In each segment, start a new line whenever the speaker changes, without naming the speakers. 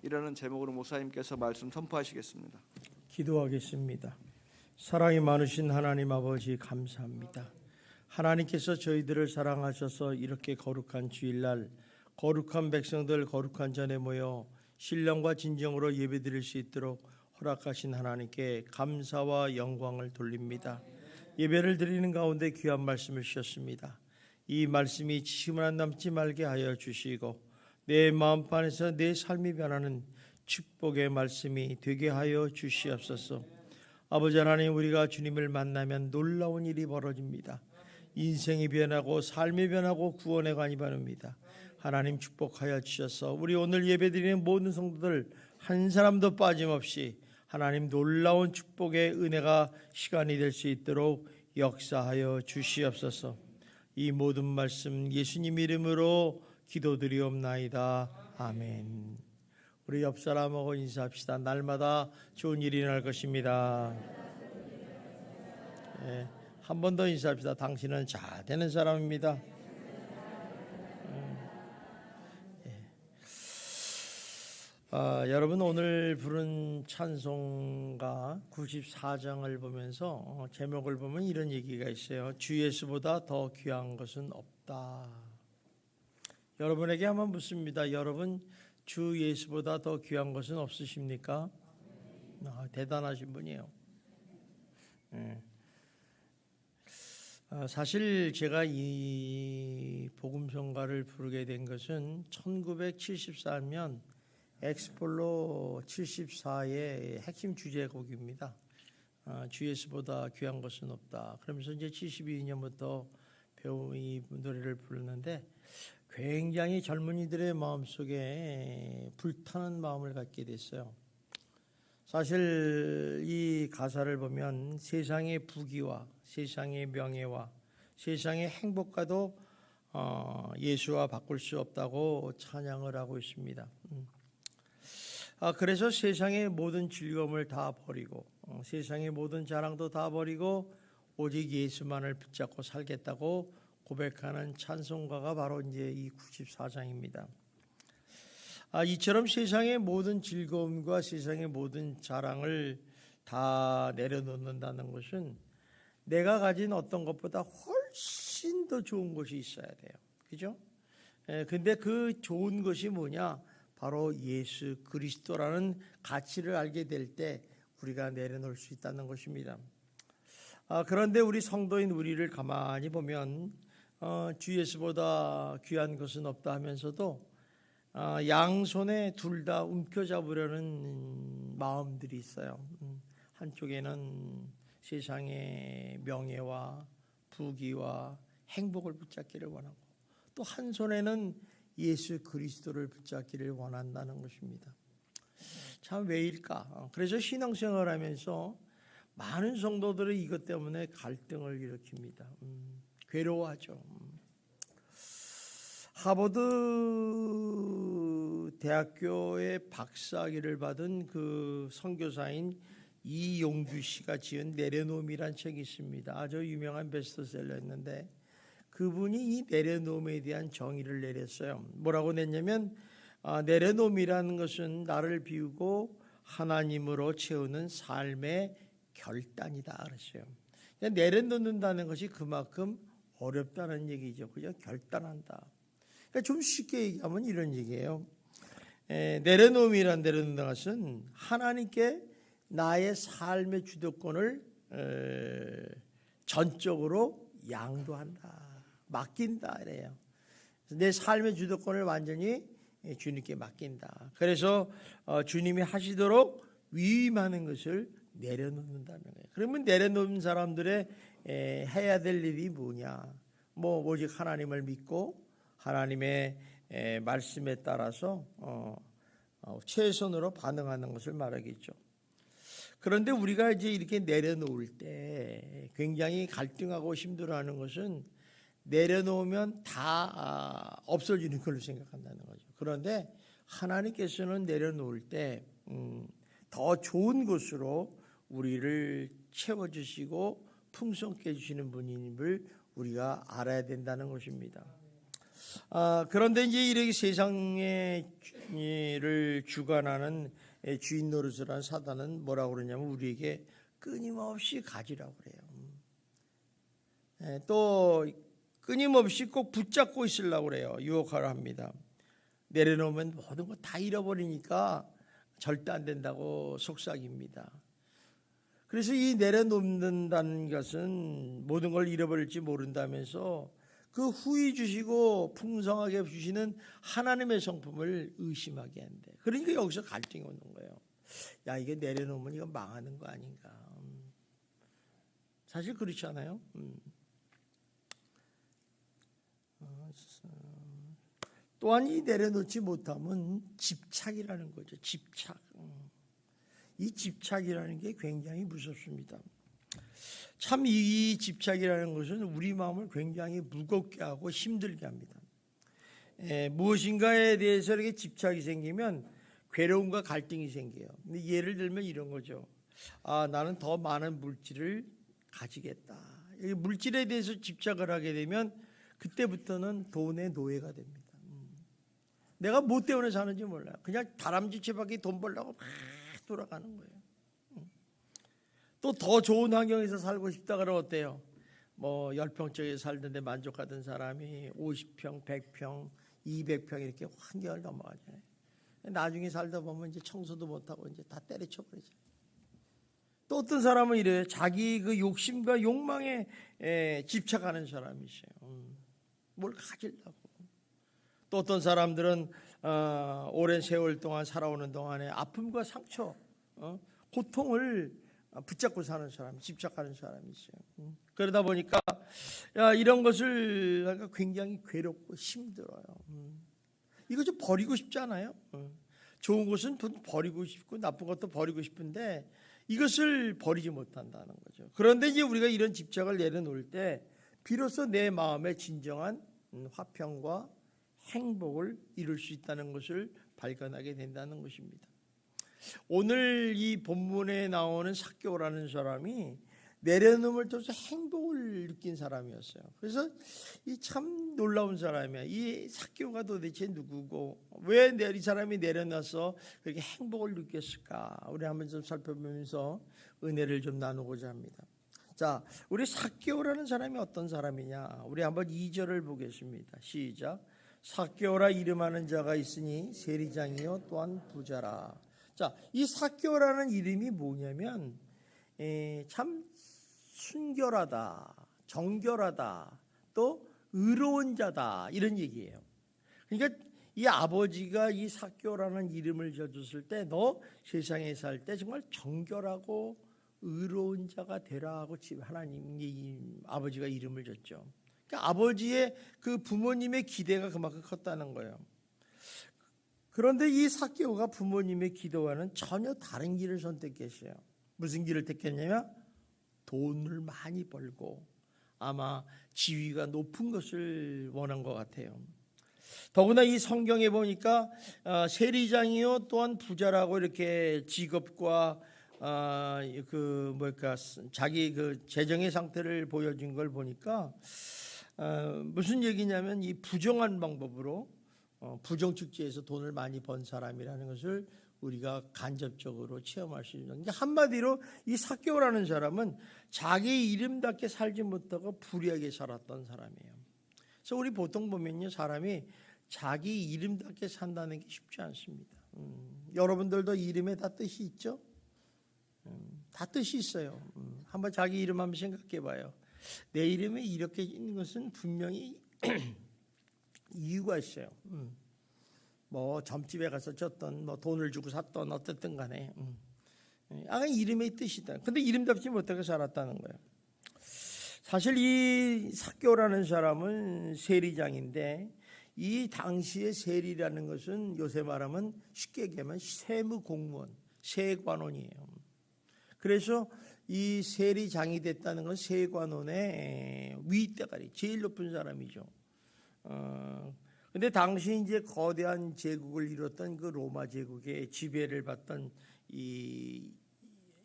이라는 제목으로 목사님께서 말씀 선포하시겠습니다.
기도하겠습니다. 사랑이 많으신 하나님 아버지 감사합니다. 하나님께서 저희들을 사랑하셔서 이렇게 거룩한 주일날 거룩한 백성들 거룩한 전에 모여 신령과 진정으로 예배드릴 수 있도록 허락하신 하나님께 감사와 영광을 돌립니다. 예배를 드리는 가운데 귀한 말씀을 주셨습니다. 이 말씀이 지식만 남지 말게 하여 주시고 내 마음판에서 내 삶이 변하는 축복의 말씀이 되게 하여 주시옵소서. 아버지 하나님, 우리가 주님을 만나면 놀라운 일이 벌어집니다. 인생이 변하고 삶이 변하고 구원의 관이 바랍니다. 하나님 축복하여 주셔서 우리 오늘 예배드리는 모든 성도들 한 사람도 빠짐없이 하나님 놀라운 축복의 은혜가 시간이 될 수 있도록 역사하여 주시옵소서. 이 모든 말씀 예수님 이름으로 기도드리옵나이다. 아멘. 우리 옆 사람하고 인사합시다. 날마다 좋은 일이 날 것입니다. 네, 한 번 더 인사합시다. 당신은 잘 되는 사람입니다. 여러분, 오늘 부른 찬송가 94장을 보면서 제목을 보면 이런 얘기가 있어요. 주 예수보다 더 귀한 것은 없다. 여러분에게 한번 묻습니다. 여러분, 주 예수보다 더 귀한 것은 없으십니까? 대단하신 분이에요. 사실 제가 이 복음성가를 부르게 된 것은 1974년 엑스폴로 74의 핵심 주제곡입니다. 주 예수보다 귀한 것은 없다. 그러면서 이제 72년부터 배우 이 노래를 부르는데 굉장히 젊은이들의 마음속에 불타는 마음을 갖게 됐어요. 사실 이 가사를 보면 세상의 부귀와 세상의 명예와 세상의 행복과도 예수와 바꿀 수 없다고 찬양을 하고 있습니다. 그래서 세상의 모든 즐거움을 다 버리고 세상의 모든 자랑도 다 버리고 오직 예수만을 붙잡고 살겠다고 고백하는 찬송가가 바로 이제 이 94장입니다. 이처럼 세상의 모든 즐거움과 세상의 모든 자랑을 다 내려놓는다는 것은 내가 가진 어떤 것보다 훨씬 더 좋은 것이 있어야 돼요. 그죠? 근데 그 좋은 것이 뭐냐? 바로 예수 그리스도라는 가치를 알게 될 때 우리가 내려놓을 수 있다는 것입니다. 그런데 우리 성도인 우리를 가만히 보면 주 예수보다 귀한 것은 없다 하면서도 양손에 둘 다 움켜잡으려는 마음들이 있어요. 한쪽에는 세상의 명예와 부귀와 행복을 붙잡기를 원하고 또 한 손에는 예수 그리스도를 붙잡기를 원한다는 것입니다. 참 왜일까? 그래서 신앙생활을 하면서 많은 성도들이 이것 때문에 갈등을 일으킵니다. 괴로워하죠. 하버드 대학교의 박사학위를 받은 그 선교사인 이용규 씨가 지은 내려놓음이란 책이 있습니다. 아주 유명한 베스트셀러였는데 그분이 이 내려놓음에 대한 정의를 내렸어요. 뭐라고 냈냐면 내려놓음이라는 것은 나를 비우고 하나님으로 채우는 삶의 결단이다 그랬어요. 내려놓는다는 것이 그만큼 어렵다는 얘기죠. 그죠? 결단한다. 그러니까 좀 쉽게 얘기하면 이런 얘기예요. 내려놓음이란 내려놓는 것은 하나님께 나의 삶의 주도권을 전적으로 양도한다. 맡긴다 이래요. 내 삶의 주도권을 완전히 주님께 맡긴다. 그래서 주님이 하시도록 위임하는 것을 내려놓는다는 거예요. 그러면 내려놓은 사람들의 해야 될 일이 뭐냐? 오직 하나님을 믿고 하나님의 말씀에 따라서 최선으로 반응하는 것을 말하겠죠. 그런데 우리가 이제 이렇게 내려놓을 때 굉장히 갈등하고 힘들어하는 것은 내려놓으면 다 없어지는 걸로 생각한다는 거죠. 그런데 하나님께서는 내려놓을 때 더 좋은 것으로 우리를 채워주시고 풍성케 해주시는 분임을 우리가 알아야 된다는 것입니다. 그런데 이제 이렇게 세상을 주관하는 주인 노릇을 한 사단은 뭐라고 그러냐면 우리에게 끊임없이 가지라고 그래요. 또 끊임없이 꼭 붙잡고 있으려고 그래요. 유혹하려 합니다. 내려놓으면 모든 거 다 잃어버리니까 절대 안 된다고 속삭입니다. 그래서 이 내려놓는다는 것은 모든 걸 잃어버릴지 모른다면서 그 후히 주시고 풍성하게 주시는 하나님의 성품을 의심하게 한대. 그러니까 여기서 갈등이 오는 거예요. 야, 이게 내려놓으면 이거 망하는 거 아닌가. 사실 그렇지 않아요? 또한 이 내려놓지 못하면 집착이라는 거죠. 집착. 이 집착이라는 게 굉장히 무섭습니다. 참 이 집착이라는 것은 우리 마음을 굉장히 무겁게 하고 힘들게 합니다. 무엇인가에 대해서 이렇게 집착이 생기면 괴로움과 갈등이 생겨요. 근데 예를 들면 이런 거죠. 나는 더 많은 물질을 가지겠다. 물질에 대해서 집착을 하게 되면 그때부터는 돈의 노예가 됩니다. 내가 뭐 때문에 사는지 몰라요. 그냥 다람쥐치밖에 돈 벌려고 막 돌아가는 거예요. 또 더 좋은 환경에서 살고 싶다 그러면 어때요? 뭐 10평짜리 살던데 만족하던 사람이 50평, 100평, 200평 이렇게 환경을 넘어가잖아요. 나중에 살다 보면 이제 청소도 못하고 이제 다 때려쳐 버리죠. 또 어떤 사람은 이래요. 자기 그 욕심과 욕망에 집착하는 사람이 있어요. 뭘 가지려고. 또 어떤 사람들은 오랜 세월 동안 살아오는 동안에 아픔과 상처, 고통을 붙잡고 사는 사람, 집착하는 사람이 있어요. 그러다 보니까 이런 것을 굉장히 괴롭고 힘들어요. 이거 좀 버리고 싶지 않아요? 좋은 것은 버리고 싶고 나쁜 것도 버리고 싶은데 이것을 버리지 못한다는 거죠. 그런데 이제 우리가 이런 집착을 내려놓을 때 비로소 내 마음에 진정한 화평과 행복을 이룰 수 있다는 것을 발견하게 된다는 것입니다. 오늘 이 본문에 나오는 삭개오라는 사람이 내려놓음을 통해서 행복을 느낀 사람이었어요. 그래서 이 참 놀라운 사람이야. 이 삭개오가 도대체 누구고 왜 이 사람이 내려놔서 그렇게 행복을 느꼈을까? 우리 한번 좀 살펴보면서 은혜를 좀 나누고자 합니다. 자, 우리 삭개오라는 사람이 어떤 사람이냐? 우리 한번 2절을 보겠습니다. 시작. 삭개오라 이름하는 자가 있으니 세리장이요 또한 부자라. 자, 이 삭개오라는 이름이 뭐냐면 참 순결하다, 정결하다, 또 의로운 자다 이런 얘기예요. 그러니까 이 아버지가 이 삭개오라는 이름을 지어줬을 때 너 세상에 살 때 정말 정결하고 의로운 자가 되라 하고 하나님이 아버지가 이름을 줬죠. 그러니까 아버지의 그 부모님의 기대가 그만큼 컸다는 거예요. 그런데 이 삭개오가 부모님의 기도와는 전혀 다른 길을 선택했어요. 무슨 길을 택했냐면 돈을 많이 벌고 아마 지위가 높은 것을 원한 것 같아요. 더구나 이 성경에 보니까 세리장이요 또한 부자라고 이렇게 직업과 자기 그 재정의 상태를 보여준 걸 보니까 무슨 얘기냐면 이 부정한 방법으로 부정축제에서 돈을 많이 번 사람이라는 것을 우리가 간접적으로 체험할 수 있는. 그러니까 한마디로 이 삭개오라는 사람은 자기 이름답게 살지 못하고 불의하게 살았던 사람이에요. 그래서 우리 보통 보면요, 사람이 자기 이름답게 산다는 게 쉽지 않습니다. 여러분들도 이름에 다 뜻이 있죠? 다 뜻이 있어요. 한번 자기 이름 한번 생각해봐요. 내 이름에 이렇게 있는 것은 분명히 이유가 있어요. 뭐 점집에 가서 줬던 뭐 돈을 주고 샀던 어쨌든 간에 이름의 뜻이다. 근데 이름답지 못하게 살았다는 거예요. 사실 이 삭개오라는 사람은 세리장인데 이 당시의 세리라는 것은 요새 말하면 쉽게 얘기하면 세무공무원, 세관원이에요. 그래서 이 세리장이 됐다는 건 세관원의 윗대가리, 제일 높은 사람이죠. 근데 당시 이제 거대한 제국을 이뤘던 그 로마 제국의 지배를 받던 이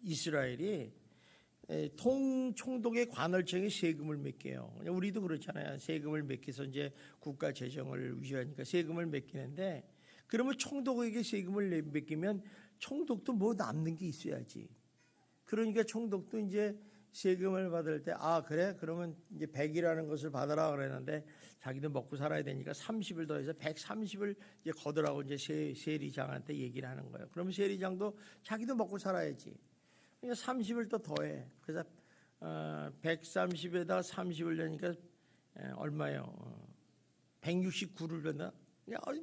이스라엘이 총독의 관할청에 세금을 맡겨요. 우리도 그렇잖아요. 세금을 맡겨서 이제 국가 재정을 위하니까 세금을 맡기는데, 그러면 총독에게 세금을 맡기면 총독도 뭐 남는 게 있어야지. 그러니까 총독도 이제 세금을 받을 때, 아 그래? 그러면 이제 100이라는 것을 받으라 그랬는데 자기도 먹고 살아야 되니까 30을 더해서 130을 이제 거두라고 이제 세리장한테 얘기를 하는 거예요. 그러면 세리장도 자기도 먹고 살아야지. 그러니까 30을 또 더해. 그래서 130에다 30을 내니까 얼마예요? 169를 받나?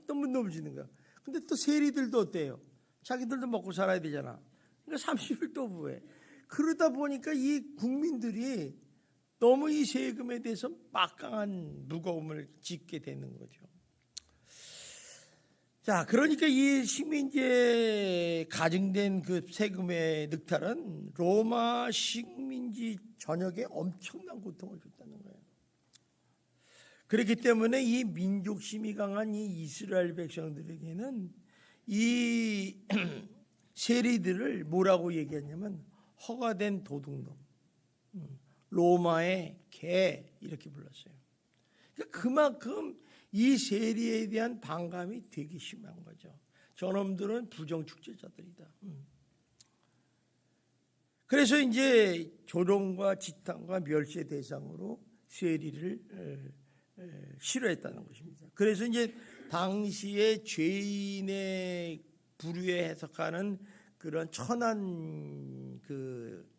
너무 넘어지는 거야. 근데 또 세리들도 어때요? 자기들도 먹고 살아야 되잖아. 그러니까 30을 또 부해. 그러다 보니까 이 국민들이 너무 이 세금에 대해서 막강한 무거움을 짓게 되는 거죠. 자, 그러니까 이 식민지에 가증된 그 세금의 늑탈은 로마 식민지 전역에 엄청난 고통을 줬다는 거예요. 그렇기 때문에 이 민족심이 강한 이 이스라엘 백성들에게는 이 세리들을 뭐라고 얘기했냐면 허가된 도둑놈, 로마의 개 이렇게 불렀어요. 그러니까 그만큼 이 세리에 대한 반감이 되게 심한 거죠. 저놈들은 부정축제자들이다. 그래서 이제 조롱과 지탄과 멸시의 대상으로 세리를 싫어했다는 것입니다. 그래서 이제 당시에 죄인의 부류에 해석하는 그런 천한 그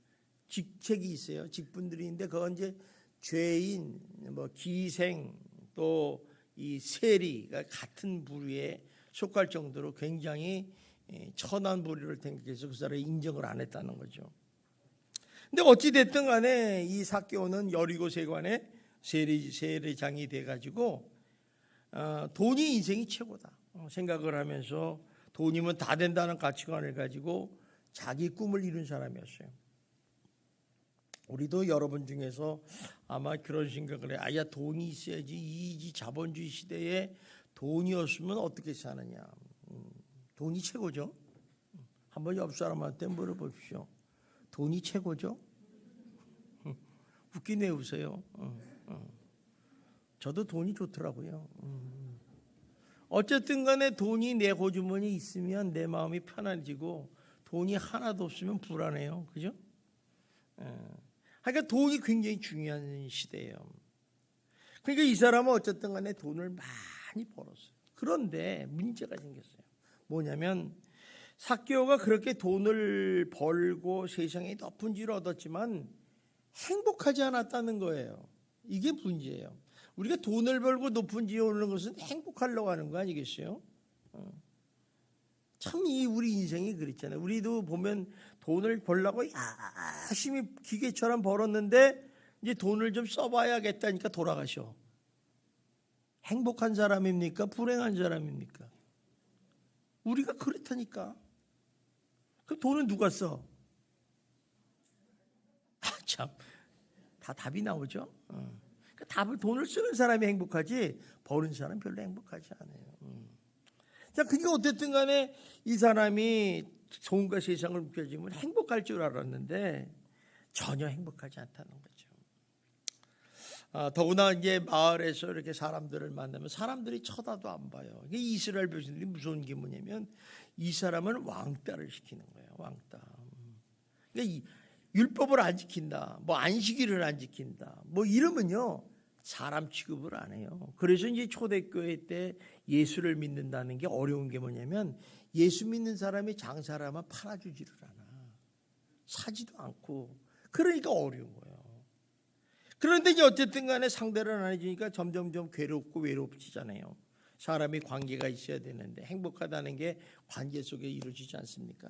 직책이 있어요. 직분들이 있는데 그건 이제 죄인, 뭐 기생, 또 이 세리가 같은 부류에 속할 정도로 굉장히 천한 부류를 생각해서 그 사람을 인정을 안 했다는 거죠. 근데 어찌 됐든 간에 이 삭개오는 여리고 세관의 세리장이 돼가지고 돈이 인생이 최고다 생각을 하면서 돈이면 다 된다는 가치관을 가지고 자기 꿈을 이룬 사람이었어요. 우리도 여러분 중에서 아마 그런 생각을 해요. 아야 돈이 있어야지. 이 자본주의 시대에 돈이 없으면 어떻게 사느냐. 돈이 최고죠. 한번 옆 사람한테 물어보십시오. 돈이 최고죠? 웃기네 웃어요. 저도 돈이 좋더라고요. 어쨌든 간에 돈이 내 호주머니에 있으면 내 마음이 편안해지고 돈이 하나도 없으면 불안해요. 그죠? 그러니까 돈이 굉장히 중요한 시대예요. 그러니까 이 사람은 어쨌든 간에 돈을 많이 벌었어요. 그런데 문제가 생겼어요. 뭐냐면 삭개오가 그렇게 돈을 벌고 세상에 높은 지를 얻었지만 행복하지 않았다는 거예요. 이게 문제예요. 우리가 돈을 벌고 높은 지에 오르는 것은 행복하려고 하는 거 아니겠어요? 참 이 우리 인생이 그렇잖아요. 우리도 보면 돈을 벌려고 열심히 기계처럼 벌었는데 이제 돈을 좀 써봐야겠다니까 돌아가셔. 행복한 사람입니까? 불행한 사람입니까? 우리가 그렇다니까. 그럼 돈은 누가 써? 참, 다 답이 나오죠. 그러니까 답을 돈을 쓰는 사람이 행복하지 버는 사람 별로 행복하지 않아요. 자, 그러니까 어쨌든 간에 이 사람이 돈과 세상을 움켜쥐면 행복할 줄 알았는데 전혀 행복하지 않다는 거죠. 더구나 이제 마을에서 이렇게 사람들을 만나면 사람들이 쳐다도 안 봐요. 이게 이스라엘 백성들이 무서운 게 뭐냐면 이 사람은 왕따를 시키는 거예요. 왕따. 그러니까 율법을 안 지킨다, 뭐 안식일을 안 지킨다, 뭐 이러면요 사람 취급을 안 해요. 그래서 이제 초대교회 때 예수를 믿는다는 게 어려운 게 뭐냐면 예수 믿는 사람이 장사를 하면 팔아주지를 않아. 사지도 않고. 그러니까 어려운 거예요. 그런데 이제 어쨌든 간에 상대를 안 해주니까 점점점 괴롭고 외롭지잖아요. 사람이 관계가 있어야 되는데 행복하다는 게 관계 속에 이루어지지 않습니까?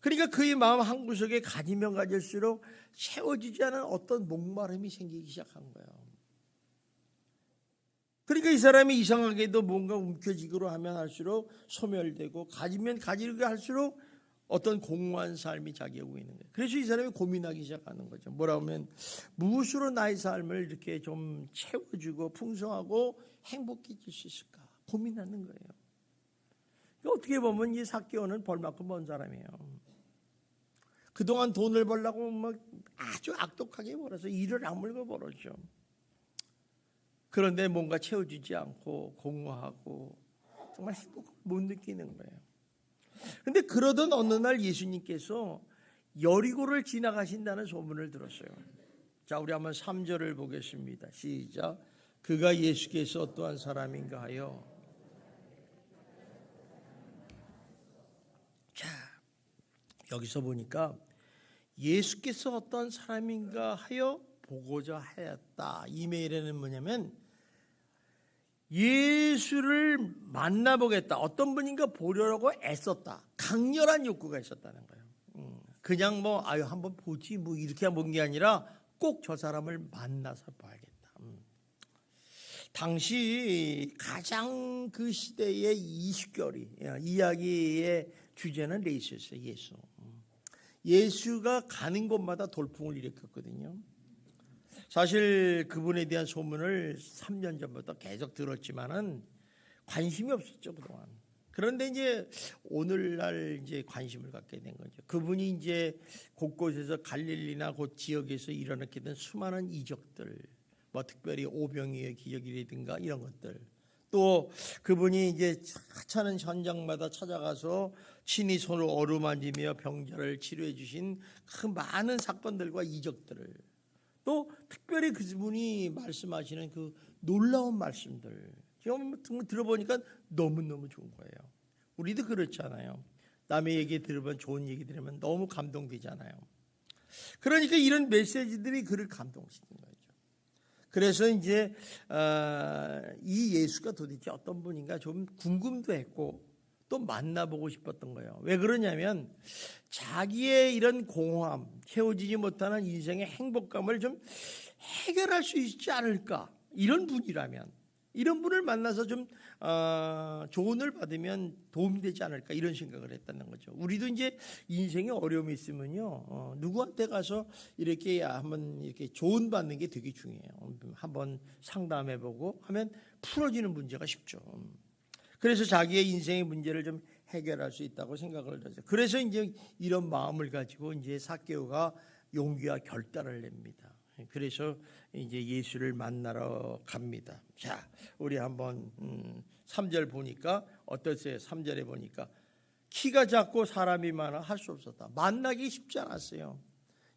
그러니까 그의 마음 한구석에 가지면 가질수록 채워지지 않은 어떤 목마름이 생기기 시작한 거예요. 그러니까 이 사람이 이상하게도 뭔가 움켜쥐기로 하면 할수록 소멸되고 가지면 가지게 할수록 어떤 공허한 삶이 자기가 오고 있는 거예요. 그래서 이 사람이 고민하기 시작하는 거죠. 뭐라 하면 무엇으로 나의 삶을 이렇게 좀 채워주고 풍성하고 행복해질 수 있을까 고민하는 거예요. 그러니까 어떻게 보면 이 삭개오는 벌만큼 먼 사람이에요. 그동안 돈을 벌려고 막 아주 악독하게 벌어서 이를 악물고 벌었죠. 그런데 뭔가 채워주지 않고 공허하고 정말 행복을 못 느끼는 거예요. 근데 그러던 어느 날 예수님께서 여리고를 지나가신다는 소문을 들었어요. 자, 우리 한번 3절을 보겠습니다. 시작. 그가 예수께서 어떠한 사람인가 하여. 자, 여기서 보니까 예수께서 어떠한 사람인가 하여 보고자 하였다. 이 메일에는 뭐냐면 예수를 만나보겠다. 어떤 분인가 보려고 애썼다. 강렬한 욕구가 있었다는 거예요. 그냥 한번 보지 이렇게 본 게 아니라 꼭 저 사람을 만나서 봐야겠다. 당시 가장 그 시대의 이슈거리, 이야기의 주제는 레이스였어요. 예수가 가는 곳마다 돌풍을 일으켰거든요. 사실 그분에 대한 소문을 3년 전부터 계속 들었지만은 관심이 없었죠, 그동안. 그런데 이제 오늘날 이제 관심을 갖게 된 거죠. 그분이 이제 곳곳에서 갈릴리나 곳 지역에서 일어나게 된 수많은 이적들, 특별히 오병이의 기적이라든가 이런 것들, 또 그분이 이제 하찮은 현장마다 찾아가서 친히 손을 어루만지며 병자를 치료해 주신 그 많은 사건들과 이적들을, 또 특별히 그분이 말씀하시는 그 놀라운 말씀들 지금 들어보니까 너무너무 좋은 거예요. 우리도 그렇잖아요. 남의 얘기 들으면, 좋은 얘기 들으면 너무 감동되잖아요. 그러니까 이런 메시지들이 그를 감동시킨 거죠. 그래서 이제 이 예수가 도대체 어떤 분인가 좀 궁금도 했고 또 만나보고 싶었던 거예요. 왜 그러냐면 자기의 이런 공허함, 채워지지 못하는 인생의 행복감을 좀 해결할 수 있지 않을까. 이런 분이라면, 이런 분을 만나서 좀 조언을 받으면 도움되지 않을까, 이런 생각을 했다는 거죠. 우리도 이제 인생에 어려움이 있으면요, 누구한테 가서 이렇게 한번 이렇게 조언 받는 게 되게 중요해요. 한번 상담해보고 하면 풀어지는 문제가 쉽죠. 그래서 자기의 인생의 문제를 좀 해결할 수 있다고 생각을 하죠. 그래서 이제 이런 마음을 가지고 이제 삭개오가 용기와 결단을 냅니다. 그래서 이제 예수를 만나러 갑니다. 자, 우리 한번 3절 보니까 어떠세요? 3절에 보니까 키가 작고 사람이 많아 할 수 없었다. 만나기 쉽지 않았어요.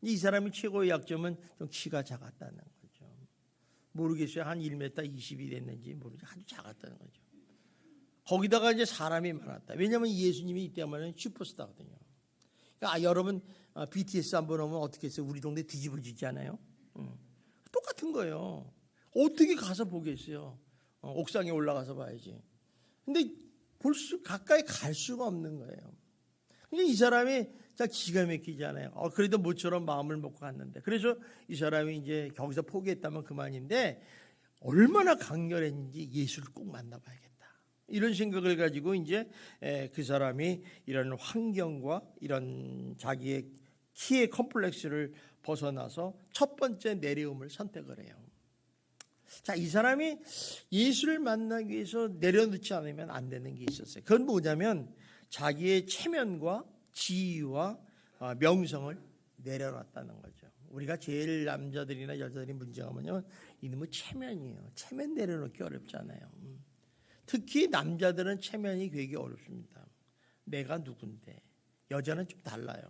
이 사람의 최고의 약점은 좀 키가 작았다는 거죠. 모르겠어요. 한 1m 20이 됐는지 모르겠어요. 아주 작았다는 거죠. 거기다가 이제 사람이 많았다. 왜냐하면 예수님이 이때만 슈퍼스타거든요. 그러니까 여러분 BTS 한번 오면 어떻게 했어요? 우리 동네 뒤집어지지 않아요? 똑같은 거예요. 어떻게 가서 보겠어요? 옥상에 올라가서 봐야지. 근데 가까이 갈 수가 없는 거예요. 그러니까 이 사람이 기가 막히잖아요. 그래도 모처럼 마음을 먹고 갔는데. 그래서 이 사람이 이제 거기서 포기했다면 그만인데 얼마나 강렬했는지 예수를 꼭 만나봐야겠다. 이런 생각을 가지고 이제 그 사람이 이런 환경과 이런 자기의 키의 컴플렉스를 벗어나서 첫 번째 내려옴을 선택을 해요. 자, 이 사람이 예수를 만나기 위해서 내려놓지 않으면 안 되는 게 있었어요. 그건 뭐냐면 자기의 체면과 지위와 명성을 내려놨다는 거죠. 우리가 제일 남자들이나 여자들이 문제가 뭐냐면 이놈의 체면이에요. 체면 내려놓기 어렵잖아요. 특히 남자들은 체면이 되게 어렵습니다. 내가 누군데. 여자는 좀 달라요.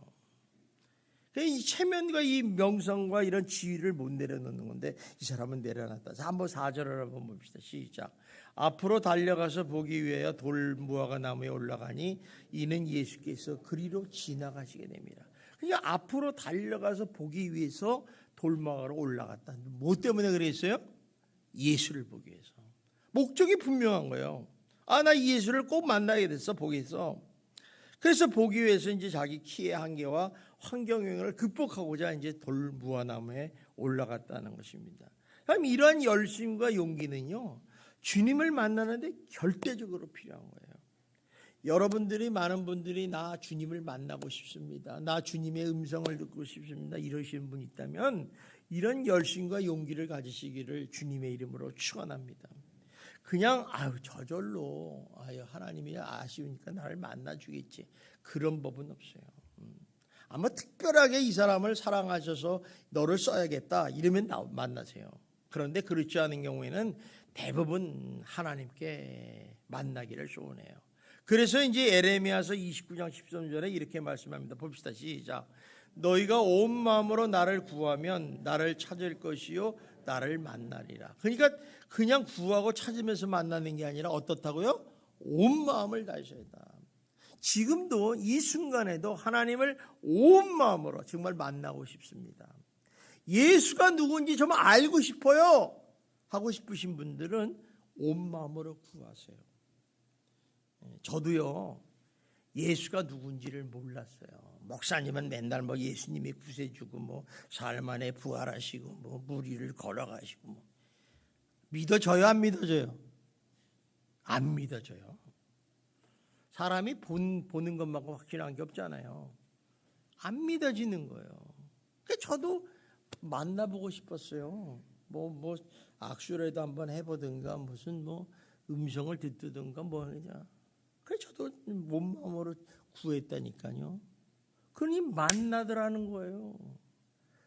이 체면과 이 명성과 이런 지위를 못 내려놓는 건데 이 사람은 내려놨다. 자, 한번 4절을 한번 봅시다. 시작. 앞으로 달려가서 보기 위하여 돌무화과 나무에 올라가니 이는 예수께서 그리로 지나가시게 됩니다. 그러니까 앞으로 달려가서 보기 위해서 돌무화과로 올라갔다. 뭐 때문에 그랬어요? 예수를 보기 위해서. 목적이 분명한 거예요. 나 이 예수를 꼭 만나게 됐어, 보겠어. 그래서 보기 위해서 이제 자기 키의 한계와 환경 영향을 극복하고자 이제 돌무화나무에 올라갔다는 것입니다. 그럼 이러한 열심과 용기는요, 주님을 만나는데 절대적으로 필요한 거예요. 여러분들이, 많은 분들이 나 주님을 만나고 싶습니다, 나 주님의 음성을 듣고 싶습니다, 이러시는 분이 있다면 이런 열심과 용기를 가지시기를 주님의 이름으로 축원합니다. 그냥 저절로 하나님이 아쉬우니까 나를 만나주겠지, 그런 법은 없어요. 아마 특별하게 이 사람을 사랑하셔서 너를 써야겠다 이러면 만나세요. 그런데 그렇지 않은 경우에는 대부분 하나님께 만나기를 소원해요. 그래서 이제 에레미야서 29장 13절에 이렇게 말씀합니다. 봅시다. 시작. 너희가 온 마음으로 나를 구하면 나를 찾을 것이요 나를 만나리라. 그러니까 그냥 구하고 찾으면서 만나는 게 아니라 어떻다고요? 온 마음을 다하셔야 한다. 지금도 이 순간에도 하나님을 온 마음으로 정말 만나고 싶습니다. 예수가 누군지 좀 알고 싶어요 하고 싶으신 분들은 온 마음으로 구하세요. 저도요 예수가 누군지를 몰랐어요. 목사님은 맨날 뭐 예수님이 구세주고 뭐 사흘 만에 부활하시고 뭐 무리를 걸어가시고 뭐 믿어져요 안 믿어져요? 안 믿어져요. 사람이 보는 것만큼 확실한 게 없잖아요. 안 믿어지는 거예요. 그래서 저도 만나보고 싶었어요. 뭐 악수라도 한번 해보든가 무슨 뭐 음성을 듣든가 뭐 그냥. 그래서 저도 온 마음으로 구했다니까요. 그러니 만나더라는 거예요.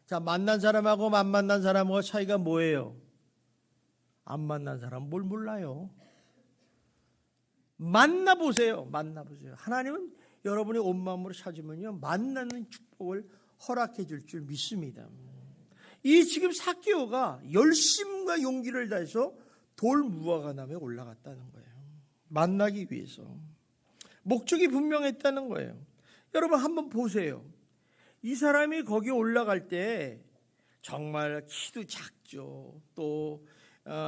자, 만난 사람하고 안 만난 사람하고 차이가 뭐예요? 안 만난 사람은 뭘 몰라요. 만나보세요. 만나보세요. 하나님은 여러분이 온 마음으로 찾으면요 만나는 축복을 허락해 줄 줄 믿습니다. 이 지금 삭개오가 열심과 용기를 다해서 돌무화과나무에 올라갔다는 거예요. 만나기 위해서. 목적이 분명했다는 거예요. 여러분 한번 보세요. 이 사람이 거기 올라갈 때 정말 키도 작죠. 또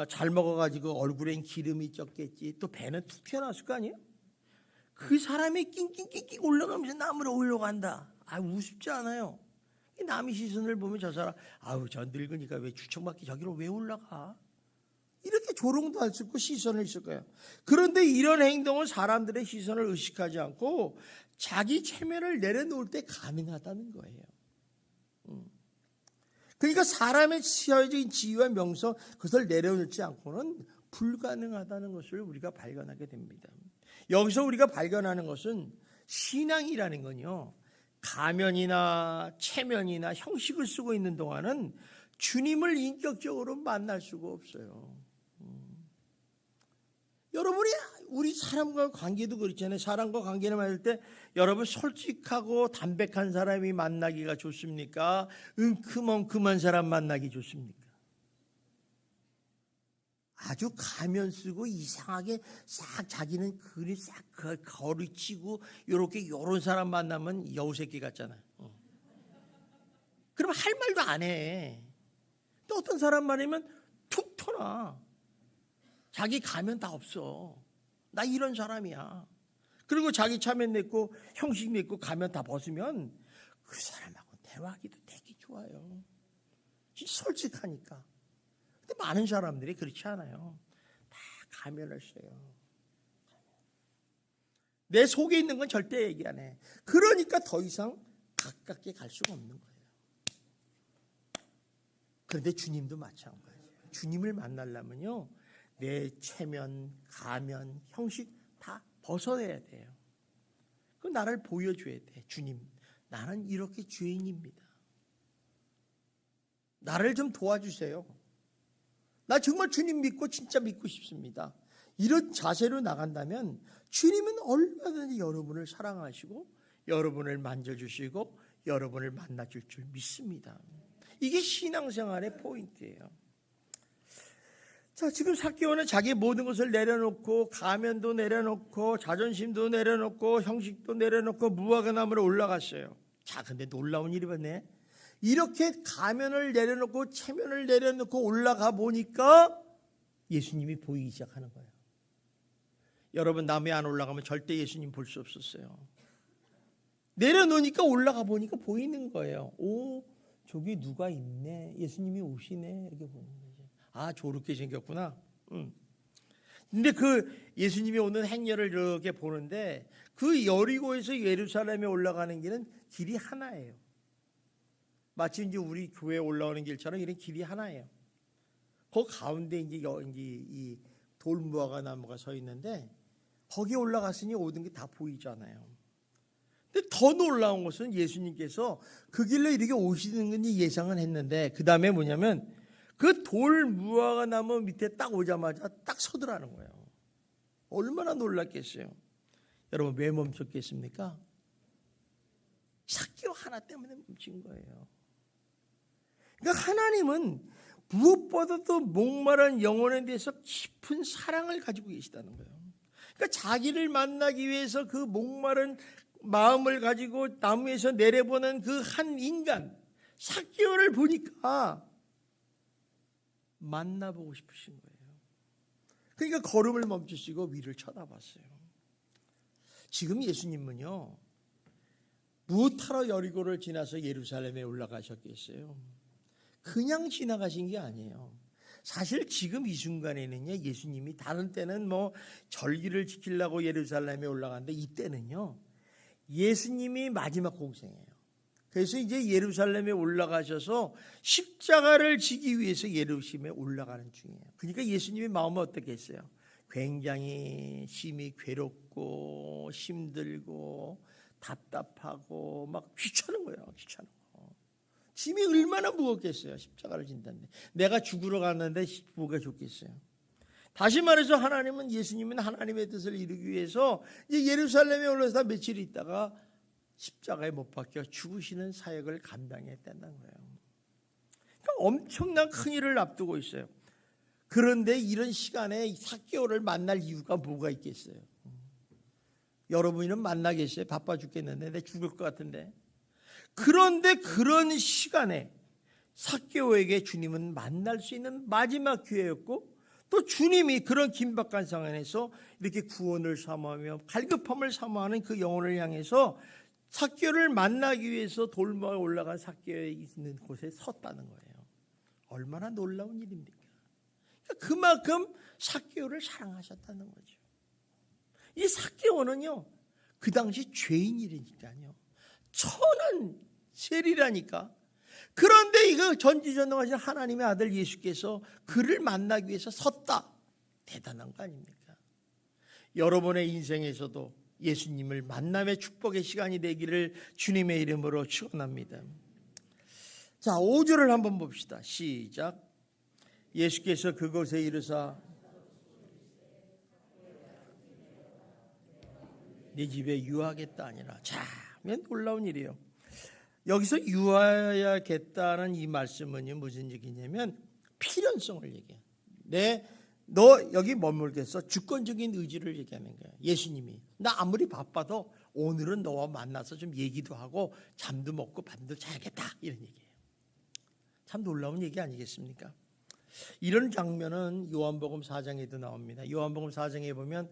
잘 먹어가지고 얼굴엔 기름이 쪘겠지. 또 배는 툭 튀어나왔을 거 아니에요? 그 사람이 낑낑낑낑 올라가면서 나무로 올라간다. 우습지 않아요. 남의 시선을 보면 저 사람 저 늙으니까 왜 주청받기 저기로 왜 올라가? 이렇게 조롱도 할 수 있고 시선을 있을 거예요. 그런데 이런 행동은 사람들의 시선을 의식하지 않고 자기 체면을 내려놓을 때 가능하다는 거예요. 그러니까 사람의 시야적인 지위와 명성 그것을 내려놓지 않고는 불가능하다는 것을 우리가 발견하게 됩니다. 여기서 우리가 발견하는 것은 신앙이라는 건요 가면이나 체면이나 형식을 쓰고 있는 동안은 주님을 인격적으로 만날 수가 없어요. 여러분이 우리 사람과 관계도 그렇잖아요. 사람과 관계를 만날 때 여러분 솔직하고 담백한 사람이 만나기가 좋습니까? 엉큼한 사람 만나기 좋습니까? 아주 가면 쓰고 이상하게 싹 자기는 글이 싹 거리치고 요런 사람 만나면 여우새끼 같잖아요. 그럼 할 말도 안 해. 또 어떤 사람 말이면 툭 터나. 자기 가면 다 없어. 나 이런 사람이야. 그리고 자기 차면 냈고 형식 냈고 가면 다 벗으면 그 사람하고 대화하기도 되게 좋아요. 솔직하니까. 근데 많은 사람들이 그렇지 않아요. 다 가면을 써요. 내 속에 있는 건 절대 얘기 안 해. 그러니까 더 이상 가깝게 갈 수가 없는 거예요. 그런데 주님도 마찬가지예요. 주님을 만나려면요. 내 체면, 가면, 형식 다 벗어내야 돼요. 그 나를 보여줘야 돼. 주님, 나는 이렇게 죄인입니다. 나를 좀 도와주세요. 나 정말 주님 믿고 진짜 믿고 싶습니다. 이런 자세로 나간다면 주님은 얼마든지 여러분을 사랑하시고 여러분을 만져주시고 여러분을 만나줄 줄 믿습니다. 이게 신앙생활의 포인트예요. 자, 지금 삭개오는 자기 모든 것을 내려놓고 가면도 내려놓고 자존심도 내려놓고 형식도 내려놓고 무화과나무로 올라갔어요. 자, 근데 놀라운 일이 봤네. 이렇게 가면을 내려놓고 체면을 내려놓고 올라가 보니까 예수님이 보이기 시작하는 거예요. 여러분 나무에 안 올라가면 절대 예수님 볼 수 없었어요. 내려놓으니까 올라가 보니까 보이는 거예요. 오, 저기 누가 있네. 예수님이 오시네. 이렇게 보는 거예요. 저렇게 생겼구나. 근데 그 예수님이 오는 행렬을 이렇게 보는데 그 여리고에서 예루살렘에 올라가는 길은 길이 하나예요. 마치 이제 우리 교회에 올라오는 길처럼 이런 길이 하나예요. 그 가운데 이제 이 돌무화과 나무가 서 있는데 거기 올라갔으니 모든 게 다 보이잖아요. 근데 더 더 놀라운 것은 예수님께서 그 길로 이렇게 오시는 건지 예상은 했는데 그 다음에 뭐냐면 그 돌 무화과 나무 밑에 딱 오자마자 딱 서더라는 거예요. 얼마나 놀랐겠어요. 여러분 왜 멈췄겠습니까? 삭개오 하나 때문에 멈춘 거예요. 그러니까 하나님은 무엇보다도 목마른 영혼에 대해서 깊은 사랑을 가지고 계시다는 거예요. 그러니까 자기를 만나기 위해서 그 목마른 마음을 가지고 나무에서 내려보는 그 한 인간 삭개오를 보니까 만나보고 싶으신 거예요. 그러니까 걸음을 멈추시고 위를 쳐다봤어요. 지금 예수님은요 무엇하러 여리고를 지나서 예루살렘에 올라가셨겠어요? 그냥 지나가신 게 아니에요. 사실 지금 이 순간에는요 예수님이 다른 때는 뭐 절기를 지키려고 예루살렘에 올라가는데 이때는요 예수님이 마지막 공생이에요. 그래서 이제 예루살렘에 올라가셔서 십자가를 지기 위해서 예루살렘에 올라가는 중이에요. 그러니까 예수님의 마음은 어떻겠어요? 굉장히 심히 괴롭고 힘들고 답답하고 막 귀찮은 거예요. 귀찮은 거. 짐이 얼마나 무겁겠어요. 십자가를 진다는데. 내가 죽으러 갔는데 뭐가 좋겠어요. 다시 말해서 하나님은 예수님은 하나님의 뜻을 이루기 위해서 이제 예루살렘에 올라서 며칠 있다가 십자가에 못 박혀 죽으시는 사역을 감당했다는 거예요. 그러니까 엄청난 큰 일을 앞두고 있어요. 그런데 이런 시간에 삭개오를 만날 이유가 뭐가 있겠어요? 여러분은 만나겠어요? 바빠 죽겠는데 내 죽을 것 같은데. 그런데 그런 시간에 삭개오에게 주님은 만날 수 있는 마지막 기회였고 또 주님이 그런 긴박한 상황에서 이렇게 구원을 사모하며 갈급함을 사모하는 그 영혼을 향해서 삭개오를 만나기 위해서 돌무화에 올라간 삭개오에 있는 곳에 섰다는 거예요. 얼마나 놀라운 일입니까? 그만큼 삭개오를 사랑하셨다는 거죠. 이 삭개오는요 그 당시 죄인이라니까요. 천한 세리라니까. 그런데 이거 전지전능하신 하나님의 아들 예수께서 그를 만나기 위해서 섰다. 대단한 거 아닙니까? 여러분의 인생에서도 예수님을 만남의 축복의 시간이 되기를 주님의 이름으로 축원합니다. 자, 5절을 한번 봅시다. 시작. 예수께서 그곳에 이르사 네 집에 유하겠다 아니라. 자, 놀라운 일이에요. 여기서 유하야겠다는 이 말씀은 무슨 얘기냐면 필연성을 얘기해요. 너 여기 머물겠어. 주권적인 의지를 얘기하는 거예요. 예수님이 나 아무리 바빠도 오늘은 너와 만나서 좀 얘기도 하고 잠도 먹고 밤도 자야겠다 이런 얘기예요. 참 놀라운 얘기 아니겠습니까? 이런 장면은 요한복음 4장에도 나옵니다. 요한복음 4장에 보면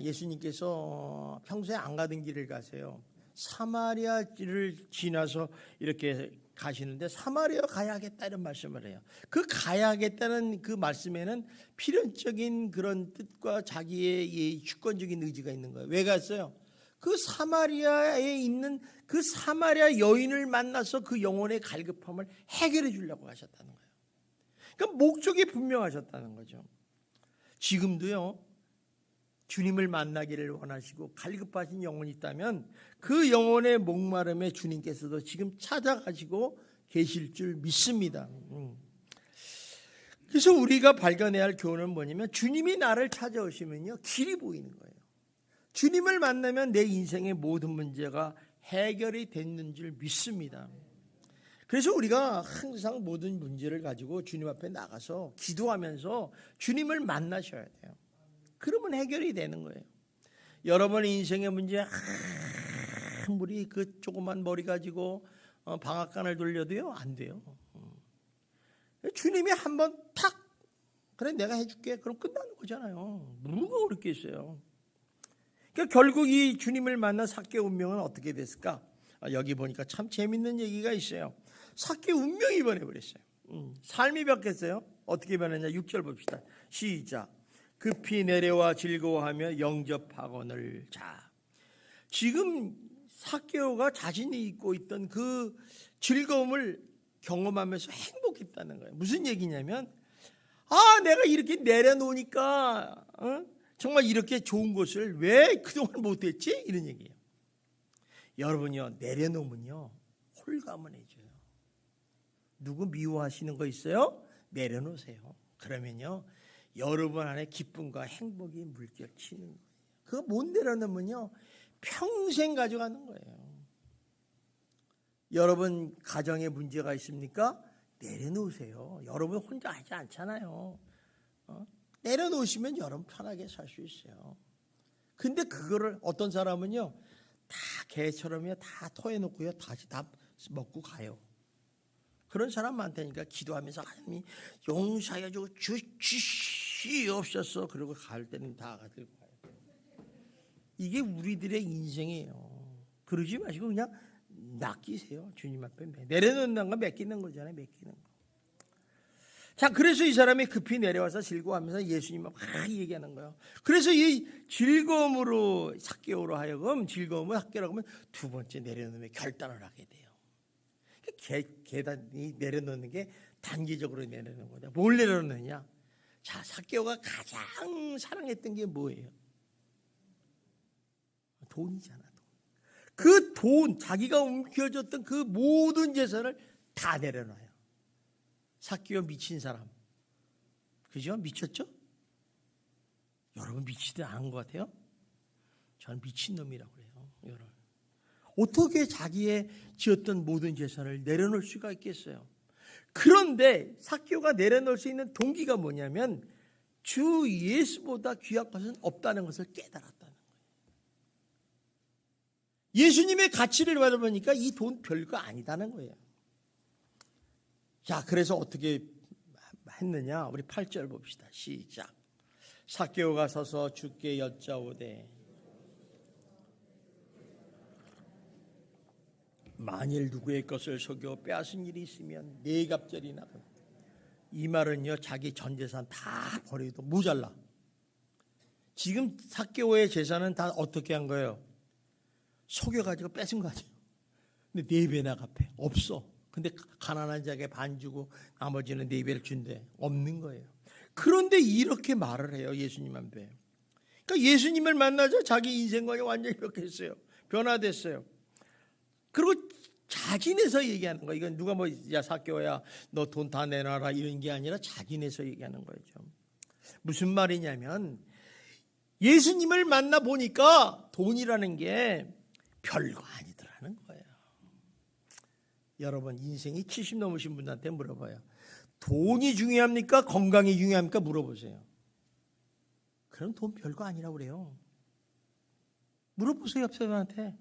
예수님께서 평소에 안 가던 길을 가세요. 사마리아를 지나서 이렇게 가시는데 사마리아 가야겠다 이런 말씀을 해요. 그 가야겠다는 그 말씀에는 필연적인 그런 뜻과 자기의 주권적인 의지가 있는 거예요. 왜 갔어요? 그 사마리아에 있는 그 사마리아 여인을 만나서 그 영혼의 갈급함을 해결해 주려고 하셨다는 거예요. 그러니까 목적이 분명하셨다는 거죠. 지금도요. 주님을 만나기를 원하시고 갈급하신 영혼이 있다면 그 영혼의 목마름에 주님께서도 지금 찾아가시고 계실 줄 믿습니다. 그래서 우리가 발견해야 할 교훈은 뭐냐면 주님이 나를 찾아오시면요 길이 보이는 거예요. 주님을 만나면 내 인생의 모든 문제가 해결이 됐는 줄 믿습니다. 그래서 우리가 항상 모든 문제를 가지고 주님 앞에 나가서 기도하면서 주님을 만나셔야 돼요. 그러면 해결이 되는 거예요. 여러분의 인생의 문제 아무리 그 조그만 머리 가지고 방앗간을 돌려도요 안 돼요. 주님이 한번 탁 그래 내가 해줄게 그럼 끝나는 거잖아요. 뭐가 어렵겠어요. 그러니까 결국 이 주님을 만난 삭개오 운명은 어떻게 됐을까? 여기 보니까 참 재밌는 얘기가 있어요. 삭개오 운명이 변해버렸어요. 삶이 바뀌었어요. 어떻게 변했냐? 6절 봅시다. 시작. 급히 내려와 즐거워하며 영접하거늘. 자, 지금 삭개오가 자신이 잊고 있던 그 즐거움을 경험하면서 행복했다는 거예요. 무슨 얘기냐면 내가 이렇게 내려놓으니까 정말 이렇게 좋은 것을 왜 그동안 못했지? 이런 얘기예요. 여러분요, 내려놓으면요 홀가분해져요. 누구 미워하시는 거 있어요? 내려놓으세요. 그러면요 여러분 안에 기쁨과 행복이 물결치는 거예요. 그거 못 내려놓으면요 평생 가져가는 거예요. 여러분 가정에 문제가 있습니까? 내려놓으세요. 여러분 혼자 하지 않잖아요. 내려놓으시면 여러분 편하게 살 수 있어요. 근데 그거를 어떤 사람은요 다 개처럼요 다 토해놓고요 다시 다 먹고 가요. 그런 사람 많다니까. 기도하면서 하나님이 용서해주고 주시옵소서 그러고 갈 때는 다 가지고 가요. 이게 우리들의 인생이에요. 그러지 마시고 그냥 맡기세요. 주님 앞에 내려놓는 거 맡기는 거잖아요. 맡기는 거. 자, 그래서 이 사람이 급히 내려와서 즐거워하면서 예수님하고 막 얘기하는 거예요. 그래서 이 즐거움으로 삭개오로 하여금 즐거움을 삭개라고 하면 두 번째 내려놓으면 결단을 하게 돼요. 계단이 내려놓는 게 단기적으로 내려놓는 거죠. 뭘 내려놓느냐? 자, 삭개오가 가장 사랑했던 게 뭐예요? 돈이잖아. 그 돈, 자기가 움켜쥐었던 그 모든 재산을 다 내려놔요. 삭개오 미친 사람. 그죠? 미쳤죠? 여러분 미치지 않은 것 같아요? 저는 미친놈이라고 그래요. 여러분. 어떻게 자기의 지었던 모든 재산을 내려놓을 수가 있겠어요? 그런데 삭개오가 내려놓을 수 있는 동기가 뭐냐면 주 예수보다 귀한 것은 없다는 것을 깨달았다는 거예요. 예수님의 가치를 받아보니까 이 돈 별거 아니다는 거예요. 자, 그래서 어떻게 했느냐? 우리 8절 봅시다. 시작. 삭개오가 서서 주께 여짜오되 만일 누구의 것을 속여 빼앗은 일이 있으면 네 갑절이나. 이 말은요 자기 전 재산 다 버려도 모자라. 지금 삭개오의 재산은 다 어떻게 한 거예요? 속여가지고 뺏은 거죠. 근데 네 배나 갚아. 없어. 근데 가난한 자에게 반 주고 나머지는 네 배를 준대. 없는 거예요. 그런데 이렇게 말을 해요. 예수님 앞에. 그러니까 예수님을 만나자 자기 인생관이 완전히 이렇게 했어요. 변화됐어요. 그리고 자진해서 얘기하는 거예요. 이건 누가 야 삭개오야 너 돈 다 내놔라 이런 게 아니라 자진해서 얘기하는 거죠. 무슨 말이냐면 예수님을 만나 보니까 돈이라는 게 별거 아니더라는 거예요. 여러분 인생이 70 넘으신 분한테 물어봐요. 돈이 중요합니까? 건강이 중요합니까? 물어보세요. 그럼 돈 별거 아니라고 그래요. 물어보세요. 옆 사람한테.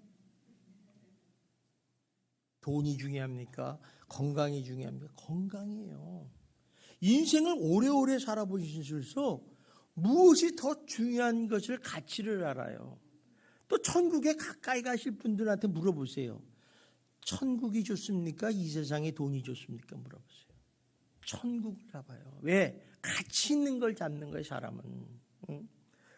돈이 중요합니까? 건강이 중요합니까? 건강이에요. 인생을 오래오래 살아보실수록 무엇이 더 중요한 것을 가치를 알아요. 또 천국에 가까이 가실 분들한테 물어보세요. 천국이 좋습니까? 이 세상에 돈이 좋습니까? 물어보세요. 천국을 잡아요. 왜? 가치 있는 걸 잡는 거예요, 사람은.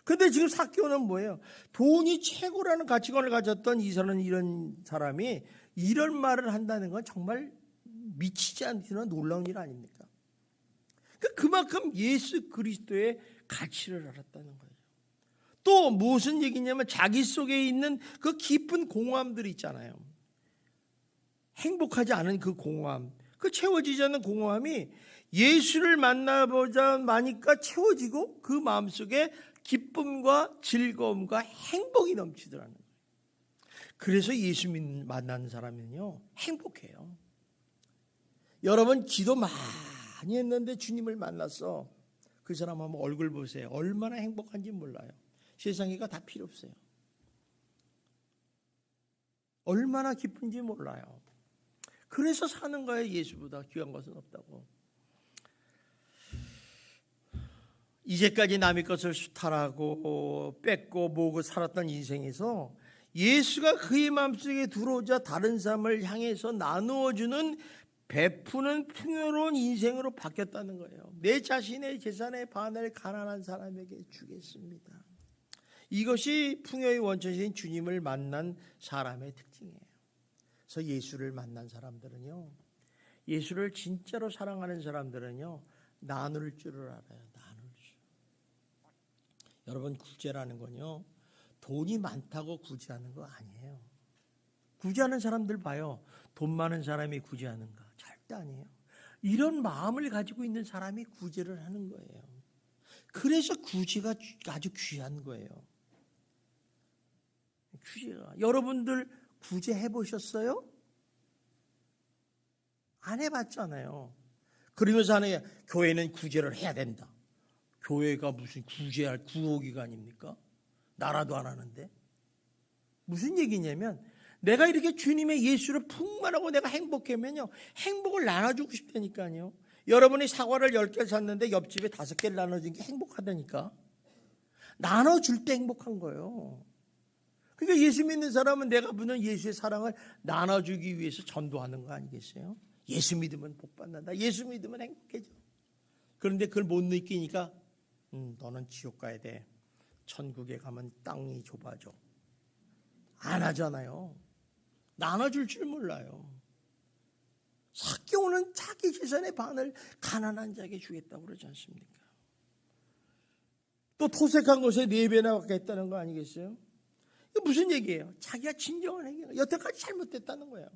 근데 지금 삭개오는 뭐예요? 돈이 최고라는 가치관을 가졌던 이런 사람이 이런 말을 한다는 건 정말 미치지 않는 놀라운 일 아닙니까? 그만큼 예수 그리스도의 가치를 알았다는 거예요. 또 무슨 얘기냐면 자기 속에 있는 그 깊은 공허함들이 있잖아요. 행복하지 않은 그 공허함, 그 채워지지 않는 공허함이 예수를 만나보자 마니까 채워지고 그 마음속에 기쁨과 즐거움과 행복이 넘치더라는 거예요. 그래서 예수 만나는 사람은요 행복해요. 여러분 기도 많이 했는데 주님을 만났어. 그 사람 한번 얼굴 보세요. 얼마나 행복한지 몰라요. 세상에가 다 필요 없어요. 얼마나 기쁜지 몰라요. 그래서 사는 거예요. 예수보다 귀한 것은 없다고. 이제까지 남의 것을 수탈하고 뺏고 모으고 살았던 인생에서 예수가 그의 마음속에 들어오자 다른 사람을 향해서 나누어주는 베푸는 풍요로운 인생으로 바뀌었다는 거예요. 내 자신의 재산의 반을 가난한 사람에게 주겠습니다. 이것이 풍요의 원천이신 주님을 만난 사람의 특징이에요. 그래서 예수를 만난 사람들은요, 예수를 진짜로 사랑하는 사람들은요, 나눌 줄을 알아요. 나눌 줄. 여러분 구제라는 건요, 돈이 많다고 구제하는 거 아니에요. 구제하는 사람들 봐요. 돈 많은 사람이 구제하는가? 절대 아니에요. 이런 마음을 가지고 있는 사람이 구제를 하는 거예요. 그래서 구제가 아주 귀한 거예요. 구제가. 여러분들 구제 해보셨어요? 안 해봤잖아요. 그러면서 하는 교회는 구제를 해야 된다. 교회가 무슨 구제할 구호기관입니까? 나라도 안 하는데. 무슨 얘기냐면 내가 이렇게 주님의 예수를 풍만하고 내가 행복하면요, 행복을 나눠주고 싶다니까요. 여러분이 사과를 10개를 샀는데 옆집에 5개를 나눠준 게 행복하다니까. 나눠줄 때 행복한 거예요. 그러니까 예수 믿는 사람은 내가 보는 예수의 사랑을 나눠주기 위해서 전도하는 거 아니겠어요? 예수 믿으면 복 받는다. 예수 믿으면 행복해져. 그런데 그걸 못 느끼니까 너는 지옥 가야 돼. 천국에 가면 땅이 좁아져. 안 하잖아요. 나눠줄 줄 몰라요. 삭개오는 자기 재산의 반을 가난한 자에게 주겠다고 그러지 않습니까? 또 토색한 것에 4배나 받겠다는 거 아니겠어요? 이거 무슨 얘기예요? 자기가 진정한 회개는 여태까지 잘못됐다는 거예요.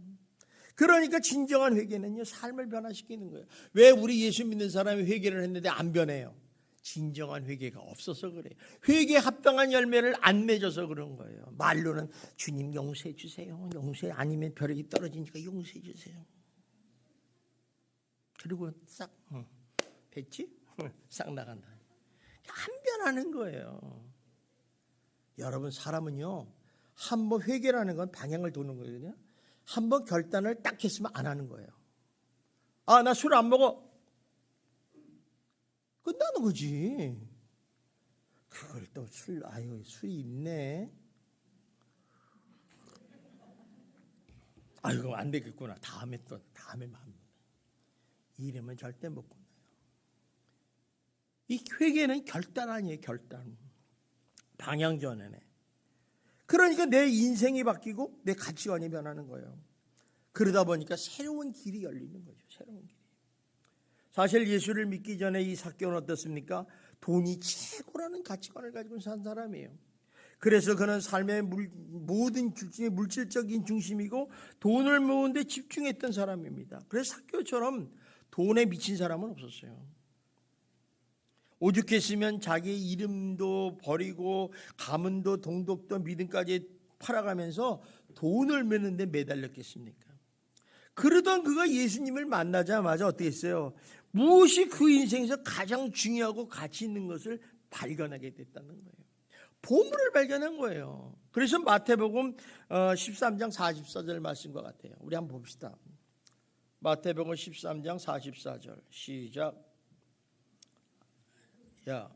그러니까 진정한 회개는요, 삶을 변화시키는 거예요. 왜 우리 예수 믿는 사람이 회개를 했는데 안 변해요? 진정한 회개가 없어서 그래요. 회개에 합당한 열매를 안 맺어서 그런 거예요. 말로는 주님 용서해 주세요. 용서해, 아니면 벼락이 떨어지니까 용서해 주세요. 그리고 싹 됐지? 싹 나간다. 안 변하는 거예요. 여러분, 사람은요, 한번 회개라는 건 방향을 도는 거거든요. 한번 결단을 딱 했으면 안 하는 거예요. 아, 나 술 안 먹어. 끝나는 거지. 그걸 또 술이 있네. 아이고, 안 되겠구나. 다음에 마음. 이러면 절대 못 끝나요. 이 회개는 결단 아니에요, 결단. 방향 전환에. 그러니까 내 인생이 바뀌고 내 가치관이 변하는 거예요. 그러다 보니까 새로운 길이 열리는 거죠. 새로운 길. 사실 예수를 믿기 전에 이 삭개오는 어떻습니까? 돈이 최고라는 가치관을 가지고 산 사람이에요. 그래서 그는 삶의 모든 물질적인 중심이고 돈을 모으는 데 집중했던 사람입니다. 그래서 삭개오처럼 돈에 미친 사람은 없었어요. 오죽했으면 자기 이름도 버리고 가문도 동독도 믿음까지 팔아가면서 돈을 메는 데 매달렸겠습니까? 그러던 그가 예수님을 만나자마자 어떻게 했어요? 무엇이 그 인생에서 가장 중요하고 가치 있는 것을 발견하게 됐다는 거예요. 보물을 발견한 거예요. 그래서 마태복음 13장 44절 말씀과 같아요. 우리 한번 봅시다. 마태복음 13장 44절 시작. 야,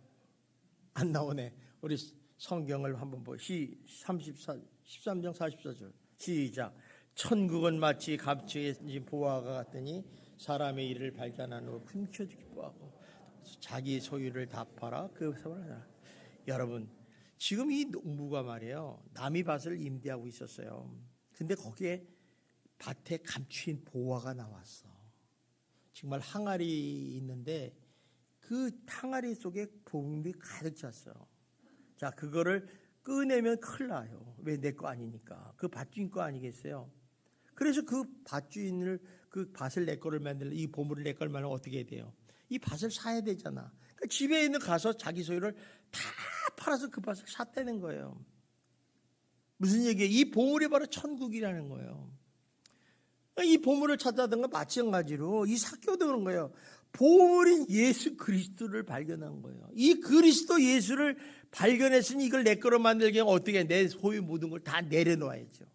안 나오네. 우리 성경을 한번 보시. 13장 44절 시작. 천국은 마치 감추어진 보화가 같으니 사람의 일을 발견한 후 훔쳐도 기뻐하고 자기 소유를 다 팔아 그 사람을. 여러분, 지금 이 농부가 말이에요, 남의 밭을 임대하고 있었어요. 근데 거기에 밭에 감추인 보화가 나왔어. 정말 항아리 있는데 그 항아리 속에 보물이 가득 찼어요. 자, 그거를 꺼내면 큰일 나요. 왜 내 거 아니니까. 그 밭주인 거 아니겠어요? 그래서 그 밭주인을, 그 밭을 내 거를 만들려, 이 보물을 내 거를 만들면 어떻게 해야 돼요? 이 밭을 사야 되잖아. 그러니까 집에 있는 가서 자기 소유를 다 팔아서 그 밭을 샀다는 거예요. 무슨 얘기예요? 이 보물이 바로 천국이라는 거예요. 이 보물을 찾아든 건 마찬가지로 이 삭개오도 그런 거예요. 보물인 예수 그리스도를 발견한 거예요. 이 그리스도 예수를 발견했으니 이걸 내 거로 만들기 위해 어떻게 내 소유 모든 걸 다 내려놓아야죠.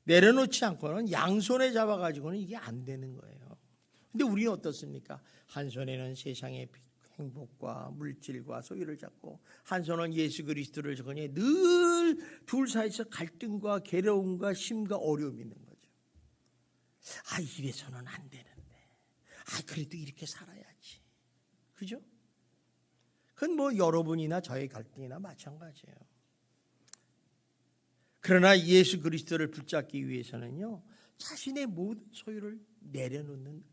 내려놓지 않고는 양손에 잡아가지고는 이게 안 되는 거예요. 근데 우리는 어떻습니까? 한 손에는 세상의 행복과 물질과 소유를 잡고 한 손은 예수 그리스도를 잡고 늘 둘 사이에서 갈등과 괴로움과 심과 어려움이 있는 거죠. 아, 이래서는 안 되는데. 아, 그래도 이렇게 살아야지. 그죠? 그건 뭐 여러분이나 저의 갈등이나 마찬가지예요. 그러나 예수 그리스도를 붙잡기 위해서는요, 자신의 모든 소유를 내려놓는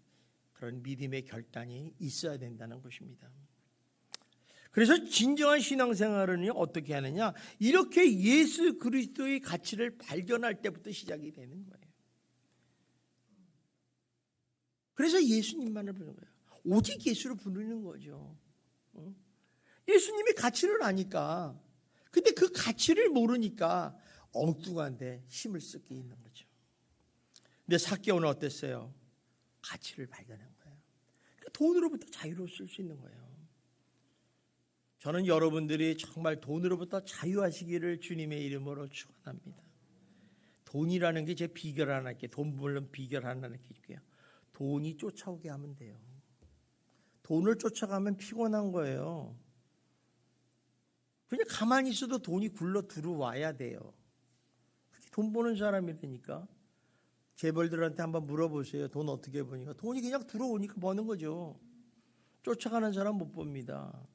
그런 믿음의 결단이 있어야 된다는 것입니다. 그래서 진정한 신앙생활은 어떻게 하느냐? 이렇게 예수 그리스도의 가치를 발견할 때부터 시작이 되는 거예요. 그래서 예수님만을 부르는 거예요. 오직 예수를 부르는 거죠. 예수님의 가치를 아니까. 근데 그 가치를 모르니까 엉뚱한데 힘을 쓰게 있는 거죠. 근데 삭개오는 어땠어요? 가치를 발견한 거예요. 그러니까 돈으로부터 자유로울 수 있는 거예요. 저는 여러분들이 정말 돈으로부터 자유하시기를 주님의 이름으로 축원합니다. 돈이라는 게 제 비결 하나 있게, 돈 물론 비결 하나 있게요. 돈이 쫓아오게 하면 돼요. 돈을 쫓아가면 피곤한 거예요. 그냥 가만히 있어도 돈이 굴러 들어와야 돼요. 돈 버는 사람이라니까. 재벌들한테 한번 물어보세요. 돈 어떻게 버니까. 돈이 그냥 들어오니까 버는 거죠. 쫓아가는 사람 못 봅니다.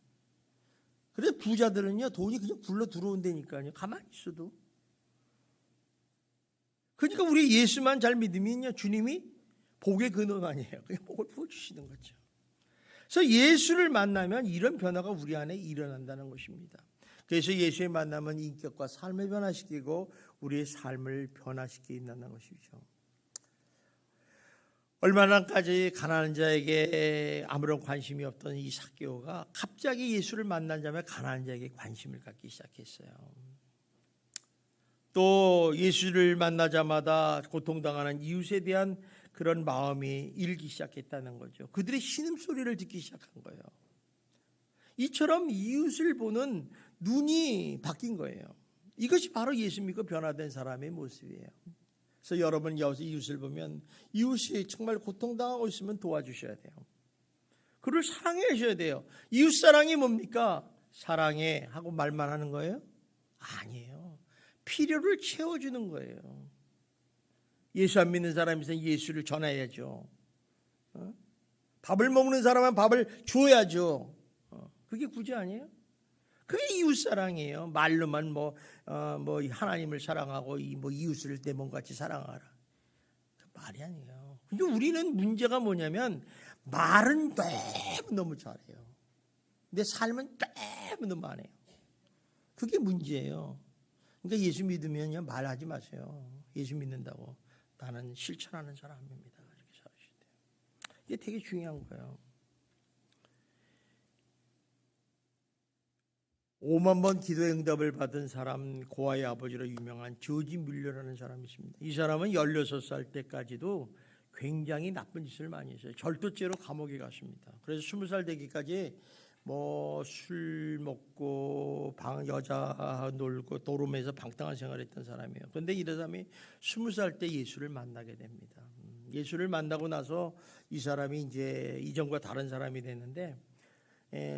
그래서 부자들은요, 돈이 그냥 굴러 들어온다니까요. 가만히 있어도. 그러니까 우리 예수만 잘 믿으면요, 주님이 복의 근원 아니에요. 그냥 복을 부어주시는 거죠. 그래서 예수를 만나면 이런 변화가 우리 안에 일어난다는 것입니다. 그래서 예수의 만남은 인격과 삶을 변화시키고 우리의 삶을 변화시킨다는 것이죠. 얼마나까지 가난한 자에게 아무런 관심이 없던 이 삭개오가 갑자기 예수를 만난 자면 가난한 자에게 관심을 갖기 시작했어요. 또 예수를 만나자마자 고통당하는 이웃에 대한 그런 마음이 일기 시작했다는 거죠. 그들의 신음소리를 듣기 시작한 거예요. 이처럼 이웃을 보는 눈이 바뀐 거예요. 이것이 바로 예수 믿고 변화된 사람의 모습이에요. 그래서 여러분 여기서 이웃을 보면 이웃이 정말 고통당하고 있으면 도와주셔야 돼요. 그를 사랑해 야 돼요. 이웃 사랑이 뭡니까? 사랑해 하고 말만 하는 거예요? 아니에요. 필요를 채워주는 거예요. 예수 안 믿는 사람이 있으면 예수를 전해야죠. 밥을 먹는 사람은 밥을 줘야죠. 그게 구제 아니에요? 그게 이웃 사랑이에요. 말로만 하나님을 사랑하고 이웃을 내 몸같이 사랑하라. 그 말이 아니에요. 근데 우리는 문제가 뭐냐면 말은 너무 잘해요. 근데 삶은 너무 안 해요. 그게 문제예요. 그러니까 예수 믿으면요 말하지 마세요. 예수 믿는다고 나는 실천하는 사람입니다. 이렇게 살아주셔야 돼요. 이게 되게 중요한 거예요. 5만 번 기도의 응답을 받은 사람, 고아의 아버지로 유명한 조지 뮬러라는 사람이 있습니다. 이 사람은 16살 때까지도 굉장히 나쁜 짓을 많이 했어요. 절도죄로 감옥에 갔습니다. 그래서 20살 되기까지 술 먹고 여자 놀고 도로에서 방탕한 생활을 했던 사람이에요. 그런데 이 사람이 20살 때 예수를 만나게 됩니다. 예수를 만나고 나서 이 사람이 이제 이전과 다른 사람이 됐는데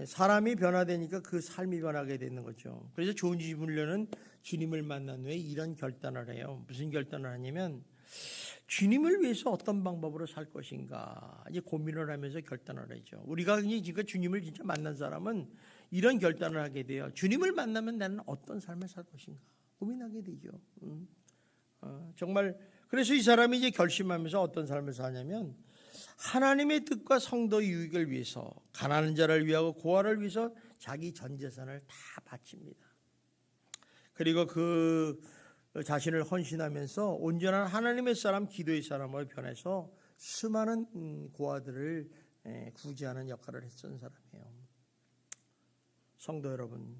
사람이 변화되니까 그 삶이 변하게 되는 거죠. 그래서 조지 뮬러는 주님을 만난 후에 이런 결단을 해요. 무슨 결단을 하냐면 주님을 위해서 어떤 방법으로 살 것인가 이제 고민을 하면서 결단을 하죠. 우리가 지금 주님을 진짜 만난 사람은 이런 결단을 하게 돼요. 주님을 만나면 나는 어떤 삶을 살 것인가 고민하게 되죠. 정말 그래서 이 사람이 이제 결심하면서 어떤 삶을 사냐면 하나님의 뜻과 성도 유익을 위해서 가난한 자를 위하고 고아를 위해서 자기 전 재산을 다 바칩니다. 그리고 그 자신을 헌신하면서 온전한 하나님의 사람, 기도의 사람으로 변해서 수많은 고아들을 구제하는 역할을 했던 사람이에요. 성도 여러분,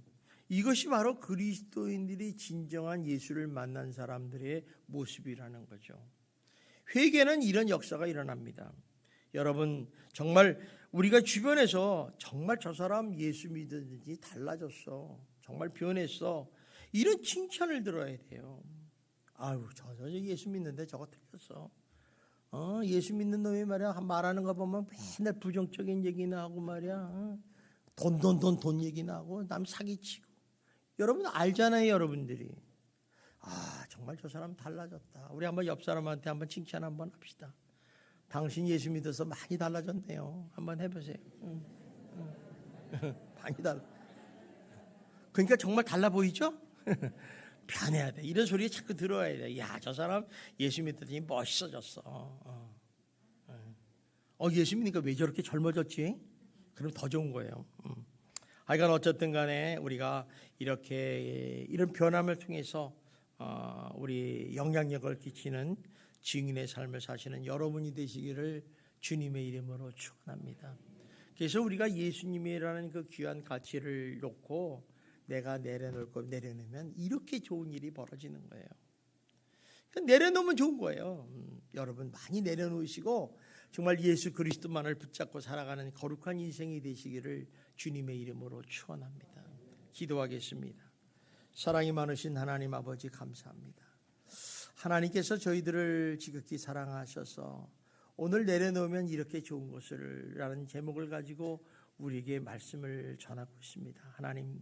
이것이 바로 그리스도인들이 진정한 예수를 만난 사람들의 모습이라는 거죠. 회개는 이런 역사가 일어납니다. 여러분 정말 우리가 주변에서 정말 저 사람 예수 믿었는지 달라졌어. 정말 변했어. 이런 칭찬을 들어야 돼요. 아유 저 예수 믿는데 저거 틀렸어. 예수 믿는 놈이 말이야 말하는 거 보면 맨날 부정적인 얘기나 하고 말이야. 돈 얘기나 하고 남 사기치고. 여러분 알잖아요 여러분들이. 정말 저 사람 달라졌다. 우리 한번 옆 사람한테 한번 칭찬 한번 합시다. 당신 예수 믿어서 많이 달라졌네요. 한번 해보세요. 많이 달라. 그러니까 정말 달라 보이죠? 변해야 돼. 이런 소리 자꾸 들어야 돼. 야, 저 사람 예수 믿더니 멋있어졌어. 예수 믿으니까 왜 저렇게 젊어졌지? 그럼 더 좋은 거예요. 하여간 어쨌든 간에 우리가 이렇게 이런 변함을 통해서 우리 영향력을 끼치는 증인의 삶을 사시는 여러분이 되시기를 주님의 이름으로 축원합니다. 그래서 우리가 예수님이라는 그 귀한 가치를 놓고 내가 내려놓으면 이렇게 좋은 일이 벌어지는 거예요. 그러니까 내려놓으면 좋은 거예요. 여러분 많이 내려놓으시고 정말 예수 그리스도만을 붙잡고 살아가는 거룩한 인생이 되시기를 주님의 이름으로 축원합니다. 기도하겠습니다. 사랑이 많으신 하나님 아버지 감사합니다. 하나님께서 저희들을 지극히 사랑하셔서 오늘 내려놓으면 이렇게 좋은 것을 라는 제목을 가지고 우리에게 말씀을 전하고 있습니다. 하나님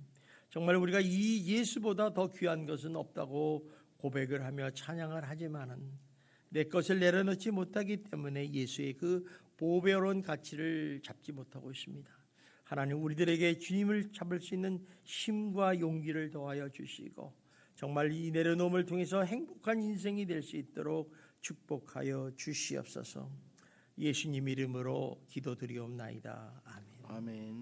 정말 우리가 이 예수보다 더 귀한 것은 없다고 고백을 하며 찬양을 하지만은 내 것을 내려놓지 못하기 때문에 예수의 그 보배로운 가치를 잡지 못하고 있습니다. 하나님 우리들에게 주님을 잡을 수 있는 힘과 용기를 더하여 주시고 정말 이 내려놓음을 통해서 행복한 인생이 될 수 있도록 축복하여 주시옵소서. 예수님 이름으로 기도드리옵나이다. 아멘.
아멘.